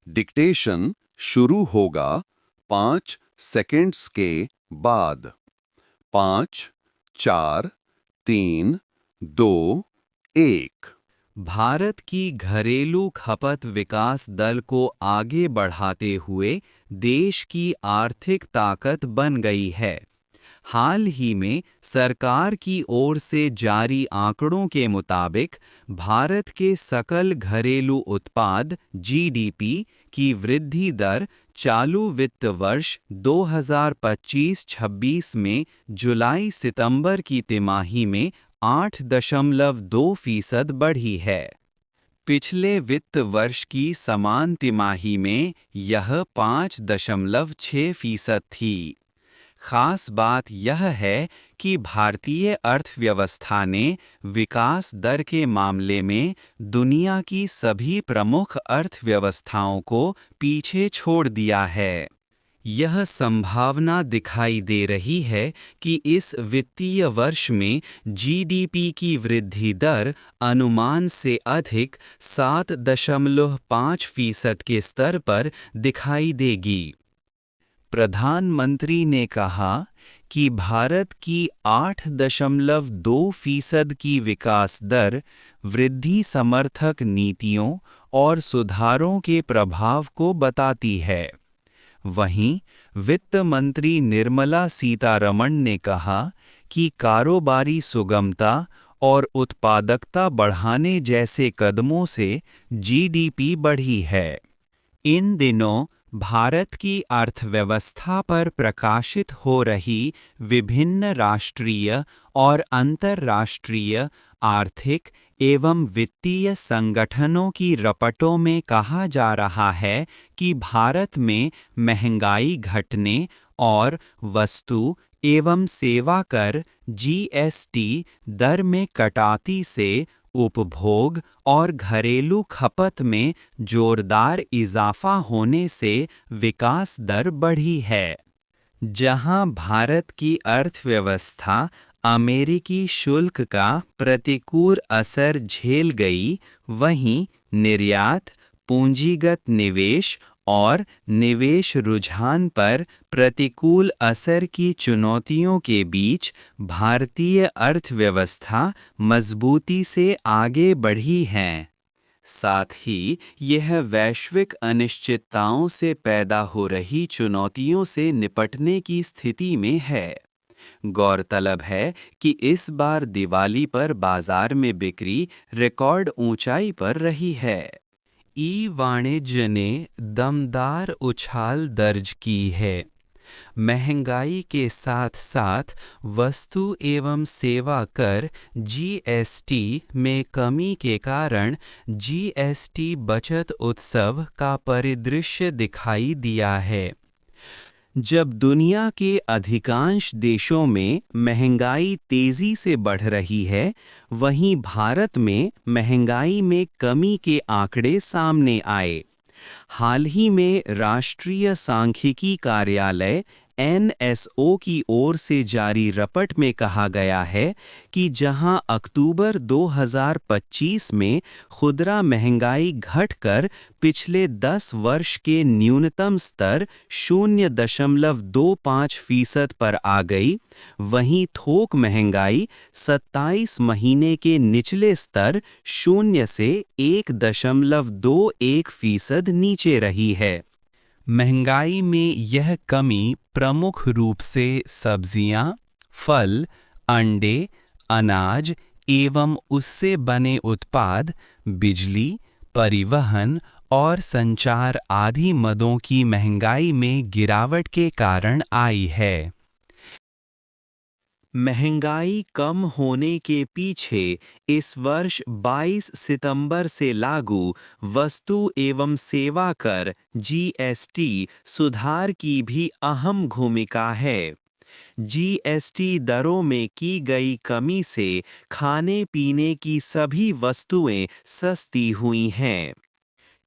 Dictation शुरू होगा 5 seconds के बाद। 5, 4, 3, 2, 1। भारत की घरेलू खपत विकास दर को आगे बढ़ाते हुए देश की आर्थिक ताकत बन गई है। हाल ही में सरकार की ओर से जारी आंकड़ों के मुताबिक भारत के सकल घरेलू उत्पाद (जीडीपी) की वृद्धि दर चालू वित्त वर्ष 2025-26 में जुलाई-सितंबर की तिमाही में 8.2% बढ़ी है। पिछले वित्त वर्ष की समान तिमाही में यह 5.6% थी। खास बात यह है कि भारतीय अर्थव्यवस्था ने विकास दर के मामले में दुनिया की सभी प्रमुख अर्थव्यवस्थाओं को पीछे छोड़ दिया है। यह संभावना दिखाई दे रही है कि इस वित्तीय वर्ष में जीडीपी की वृद्धि दर अनुमान से अधिक 7.5% के स्तर पर दिखाई देगी। प्रधानमंत्री ने कहा कि भारत की 8.2% की विकास दर वृद्धि समर्थक नीतियों और सुधारों के प्रभाव को बताती है। वहीं वित्त मंत्री निर्मला सीतारमण ने कहा कि कारोबारी सुगमता और उत्पादकता बढ़ाने जैसे कदमों से जीडीपी बढ़ी है। इन दिनों भारत की अर्थव्यवस्था पर प्रकाशित हो रही विभिन्न राष्ट्रीय और अंतर्राष्ट्रीय आर्थिक एवं वित्तीय संगठनों की रिपोर्टों में कहा जा रहा है कि भारत में महंगाई घटने और वस्तु एवं सेवा कर (जीएसटी) दर में कटौती से उपभोग और घरेलू खपत में जोरदार इजाफा होने से विकास दर बढ़ी है। जहां भारत की अर्थव्यवस्था अमेरिकी शुल्क का प्रतिकूल असर झेल गई, वहीं निर्यात, पूंजीगत निवेश और निवेश रुझान पर प्रतिकूल असर की चुनौतियों के बीच भारतीय अर्थव्यवस्था मजबूती से आगे बढ़ी है। साथ ही यह वैश्विक अनिश्चितताओं से पैदा हो रही चुनौतियों से निपटने की स्थिति में है। गौरतलब है कि इस बार दिवाली पर बाजार में बिक्री रिकॉर्ड ऊंचाई पर रही है। ई-वाणिज्य ने दमदार उछाल दर्ज की है। महंगाई के साथ साथ वस्तु एवं सेवा कर (जीएसटी) में कमी के कारण जीएसटी बचत उत्सव का परिदृश्य दिखाई दिया है। जब दुनिया के अधिकांश देशों में महंगाई तेजी से बढ़ रही है, वहीं भारत में महंगाई में कमी के आंकड़े सामने आए। हाल ही में राष्ट्रीय सांख्यिकी कार्यालय (एनएसओ) की ओर से जारी रिपोर्ट में कहा गया है कि जहां अक्टूबर 2025 में खुदरा महंगाई घटकर पिछले 10 वर्ष के न्यूनतम स्तर 0.25% पर आ गई, वहीं थोक महंगाई 27 महीने के निचले स्तर 0 से 1.21% नीचे रही है। महंगाई में यह कमी प्रमुख रूप से सब्जियां, फल, अंडे, अनाज एवं उससे बने उत्पाद, बिजली, परिवहन और संचार आदि मदों की महंगाई में गिरावट के कारण आई है। महंगाई कम होने के पीछे इस वर्ष 22 सितंबर से लागू वस्तु एवं सेवा कर (जीएसटी) सुधार की भी अहम भूमिका है। जीएसटी दरों में की गई कमी से खाने पीने की सभी वस्तुएं सस्ती हुई हैं।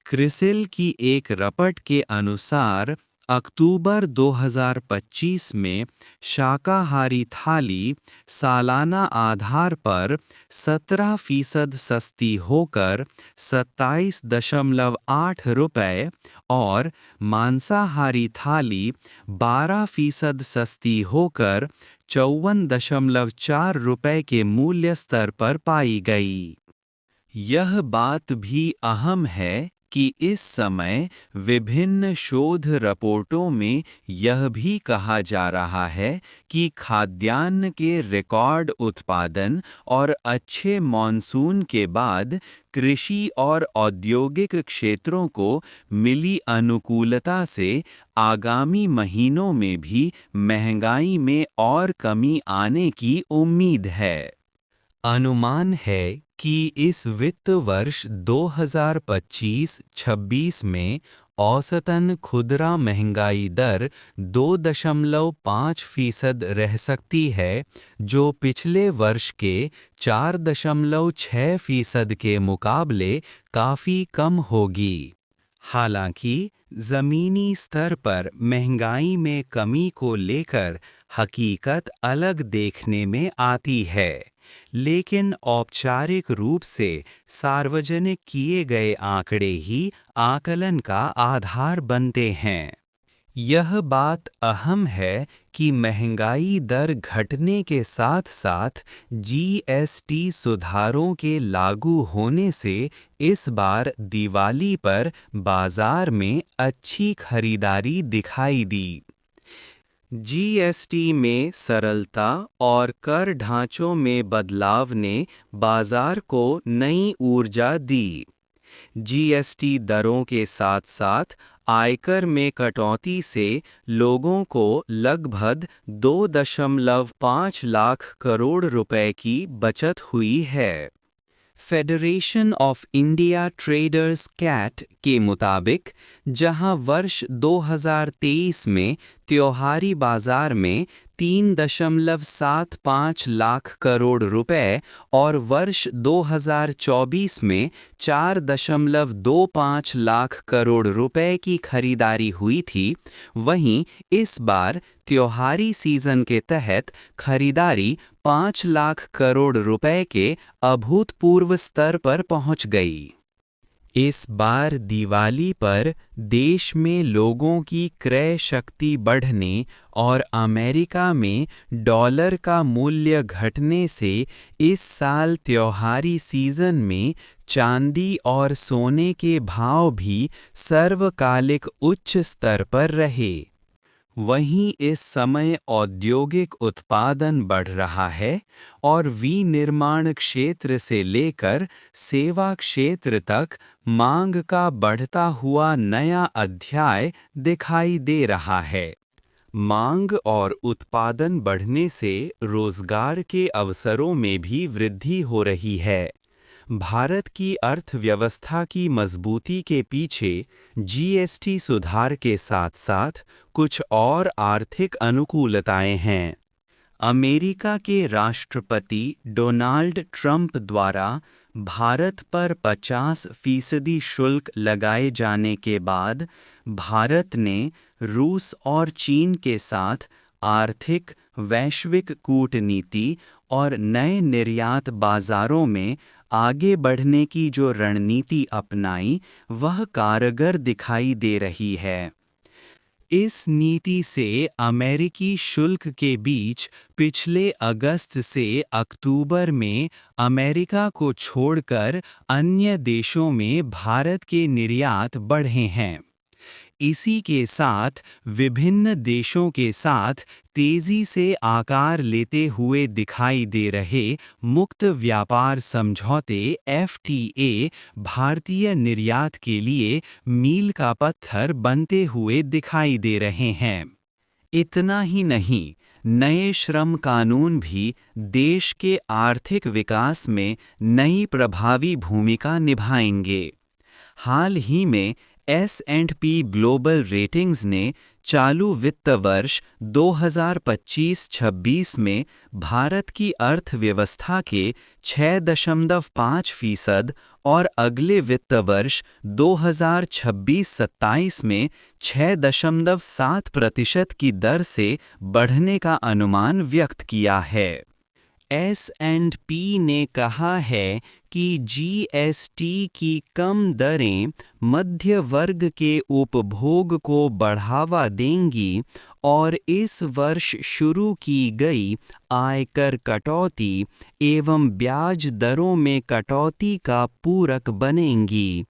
क्रिसिल की एक रिपोर्ट के अनुसार अक्टूबर 2025 में शाकाहारी थाली सालाना आधार पर 17% सस्ती होकर 27.8 रुपये और मांसाहारी थाली 12% सस्ती होकर 54.4 रुपये के मूल्य स्तर पर पाई गई। यह बात भी अहम है कि इस समय विभिन्न शोध रिपोर्टों में यह भी कहा जा रहा है कि खाद्यान्न के रिकॉर्ड उत्पादन और अच्छे मॉनसून के बाद कृषि और औद्योगिक क्षेत्रों को मिली अनुकूलता से आगामी महीनों में भी महंगाई में और कमी आने की उम्मीद है। अनुमान है कि इस वित्त वर्ष 2025-26 में औसतन खुदरा महंगाई दर 2.5% रह सकती है, जो पिछले वर्ष के 4.6% के मुकाबले काफ़ी कम होगी। हालांकि ज़मीनी स्तर पर महंगाई में कमी को लेकर हकीकत अलग देखने में आती है, लेकिन औपचारिक रूप से सार्वजनिक किए गए आंकड़े ही आकलन का आधार बनते हैं। यह बात अहम है कि महंगाई दर घटने के साथ साथ जीएसटी सुधारों के लागू होने से इस बार दिवाली पर बाजार में अच्छी खरीदारी दिखाई दी। जीएसटी में सरलता और कर ढांचों में बदलाव ने बाजार को नई ऊर्जा दी। जीएसटी दरों के साथ साथ आयकर में कटौती से लोगों को लगभग 2.5 लाख करोड़ रुपए की बचत हुई है। Federation of India traders CAIT के मुताबिक, जहां वर्ष 2023 में त्योहारी बाजार में 3.75 लाख करोड़ रुपए और वर्ष 2024 में 4.25 लाख करोड़ रुपए की खरीदारी हुई थी, वहीं इस बार त्योहारी सीजन के तहत खरीदारी 5 लाख करोड़ रुपए के अभूतपूर्व स्तर पर पहुंच गई। इस बार दिवाली पर देश में लोगों की क्रय शक्ति बढ़ने और अमेरिका में डॉलर का मूल्य घटने से इस साल त्योहारी सीजन में चांदी और सोने के भाव भी सर्वकालिक उच्च स्तर पर रहे। वहीं इस समय औद्योगिक उत्पादन बढ़ रहा है और विनिर्माण क्षेत्र से लेकर सेवा क्षेत्र तक मांग का बढ़ता हुआ नया अध्याय दिखाई दे रहा है। मांग और उत्पादन बढ़ने से रोजगार के अवसरों में भी वृद्धि हो रही है। भारत की अर्थव्यवस्था की मजबूती के पीछे जीएसटी सुधार के साथ साथ कुछ और आर्थिक अनुकूलताएं हैं। अमेरिका के राष्ट्रपति डोनाल्ड ट्रंप द्वारा भारत पर 50% शुल्क लगाए जाने के बाद भारत ने रूस और चीन के साथ आर्थिक वैश्विक कूटनीति और नए निर्यात बाजारों में आगे बढ़ने की जो रणनीति अपनाई, वह कारगर दिखाई दे रही है। इस नीति से अमेरिकी शुल्क के बीच पिछले अगस्त से अक्टूबर में अमेरिका को छोड़कर अन्य देशों में भारत के निर्यात बढ़े हैं। इसी के साथ विभिन्न देशों के साथ तेजी से आकार लेते हुए दिखाई दे रहे मुक्त व्यापार समझौते एफटीए भारतीय निर्यात के लिए मील का पत्थर बनते हुए दिखाई दे रहे हैं। इतना ही नहीं, नए श्रम कानून भी देश के आर्थिक विकास में नई प्रभावी भूमिका निभाएंगे। हाल ही में S&P ग्लोबल रेटिंग्स ने चालू वित्त वर्ष 2025-26 में भारत की अर्थव्यवस्था के 6.5% और अगले वित्त वर्ष 2026-27 में 6.7% की दर से बढ़ने का अनुमान व्यक्त किया है। S&P ने कहा है कि जीएसटी की कम दरें मध्य वर्ग के उपभोग को बढ़ावा देंगी और इस वर्ष शुरू की गई आयकर कटौती एवं ब्याज दरों में कटौती का पूरक बनेंगी।